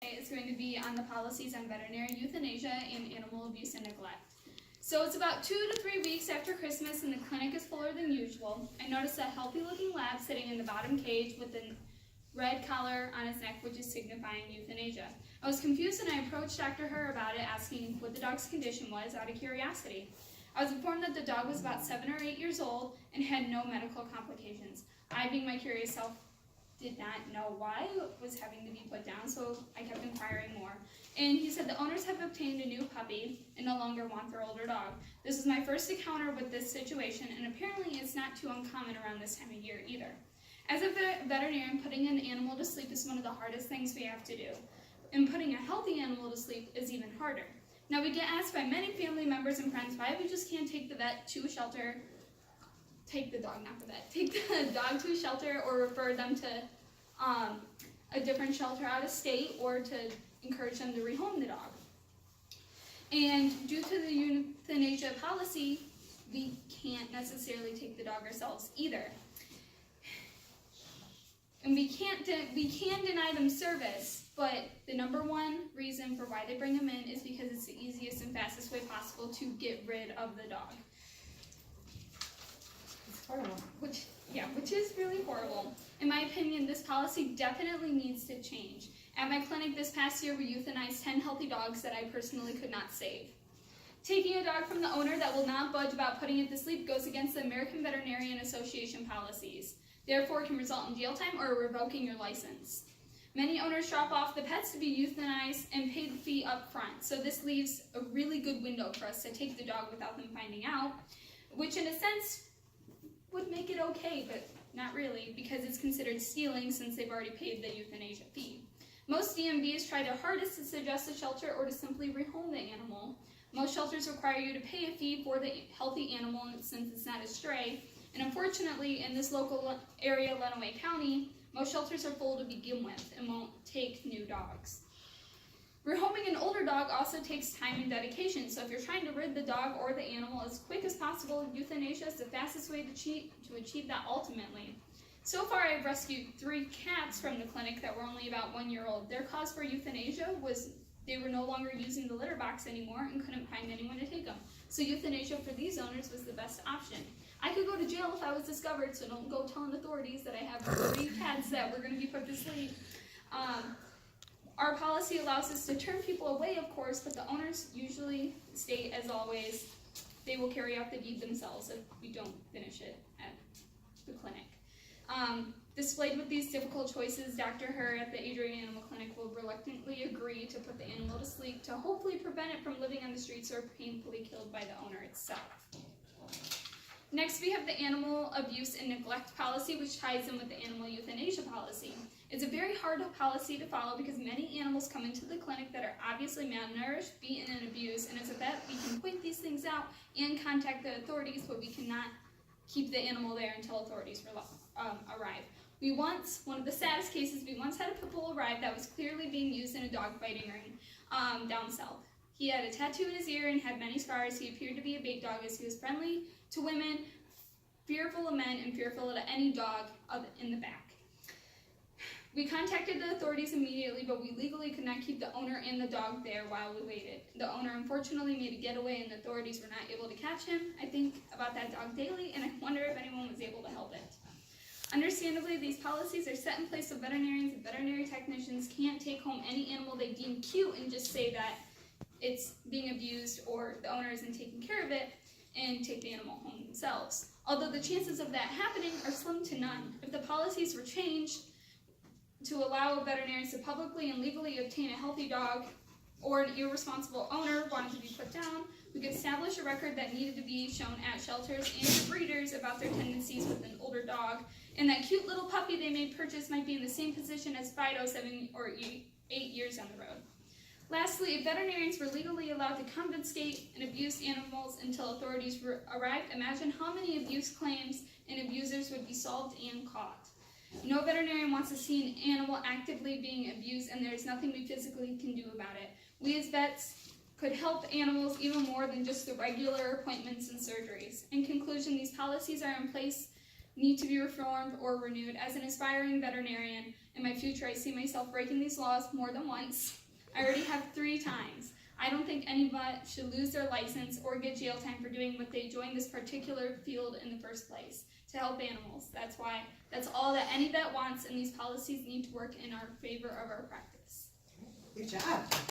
Is going to be on the policies on veterinary euthanasia and animal abuse and neglect. So it's about 2 to 3 weeks after Christmas and the clinic is fuller than usual. I noticed a healthy looking lab sitting in the bottom cage with a red collar on his neck, which is signifying euthanasia. I was confused and I approached Dr. Herr about it, asking what the dog's condition was out of curiosity. I was informed that the dog was about 7 or 8 years old and had no medical complications. I, being my curious self, did not know why it was having to be put down, so I kept inquiring more. And he said the owners have obtained a new puppy and no longer want their older dog. This was my first encounter with this situation, and apparently it's not too uncommon around this time of year either. As a veterinarian, putting an animal to sleep is one of the hardest things we have to do. And putting a healthy animal to sleep is even harder. Now, we get asked by many family members and friends why we just can't take the vet to a shelter, take the dog to a shelter, or refer them to a different shelter out of state, or to encourage them to rehome the dog. And due to the euthanasia policy, we can't necessarily take the dog ourselves either. And we can deny them service, but the number one reason for why they bring them in is because it's the easiest and fastest way possible to get rid of the dog. It's horrible. Which is really horrible. In my opinion, this policy definitely needs to change. At my clinic this past year, we euthanized 10 healthy dogs that I personally could not save. Taking a dog from the owner that will not budge about putting it to sleep goes against the American Veterinary Association policies. Therefore, it can result in jail time or revoking your license. Many owners drop off the pets to be euthanized and pay the fee up front, so this leaves a really good window for us to take the dog without them finding out, which in a sense would make it okay, but not really, because it's considered stealing since they've already paid the euthanasia fee. Most DMVs try their hardest to suggest a shelter or to simply rehome the animal. Most shelters require you to pay a fee for the healthy animal since it's not a stray, and unfortunately in this local area, Lenawee County, most shelters are full to begin with and won't take new dogs. Rehoming an older dog also takes time and dedication, so if you're trying to rid the dog or the animal as quick as possible, euthanasia is the fastest way to achieve that ultimately. So far, I've rescued 3 cats from the clinic that were only about 1 year old. Their cause for euthanasia was they were no longer using the litter box anymore and couldn't find anyone to take them. So euthanasia for these owners was the best option. I could go to jail if I was discovered, so don't go telling authorities that I have 3 cats that were going to be put to sleep. Our policy allows us to turn people away, of course, but the owners usually state, as always, they will carry out the deed themselves if we don't finish it at the clinic. Displayed with these difficult choices, Dr. Herr at the Adrian Animal Clinic will reluctantly agree to put the animal to sleep to hopefully prevent it from living on the streets or painfully killed by the owner itself. Next, we have the animal abuse and neglect policy, which ties in with the animal euthanasia policy. It's a very hard policy to follow because many animals come into the clinic that are obviously malnourished, beaten, and abused, and as a vet, we can point these things out and contact the authorities, but we cannot keep the animal there until authorities arrive. One of the saddest cases, we once had a pit bull arrive that was clearly being used in a dog fighting ring down south. He had a tattoo in his ear and had many scars. He appeared to be a big dog as he was friendly to women, fearful of men, and fearful of any dog in the back. We contacted the authorities immediately, but we legally could not keep the owner and the dog there while we waited. The owner unfortunately made a getaway and the authorities were not able to catch him. I think about that dog daily and I wonder if anyone was able to help it. Understandably, these policies are set in place so veterinarians and veterinary technicians can't take home any animal they deem cute and just say that it's being abused or the owner isn't taking care of it and take the animal home themselves. Although the chances of that happening are slim to none. If the policies were changed to allow veterinarians to publicly and legally obtain a healthy dog or an irresponsible owner wanted to be put down, we could establish a record that needed to be shown at shelters and to breeders about their tendencies with an older dog, and that cute little puppy they may purchase might be in the same position as Fido 7 or 8 years down the road. Lastly, if veterinarians were legally allowed to confiscate and abuse animals until authorities arrived, imagine how many abuse claims and abusers would be solved and caught. No veterinarian wants to see an animal actively being abused, and there is nothing we physically can do about it. We as vets could help animals even more than just the regular appointments and surgeries. In conclusion, these policies are in place, need to be reformed or renewed. As an aspiring veterinarian In my future, I see myself breaking these laws more than once. I already have 3 times. I don't think any vet should lose their license or get jail time for doing what they joined this particular field in the first place, to help animals. That's all that any vet wants, and these policies need to work in our favor of our practice. Good job.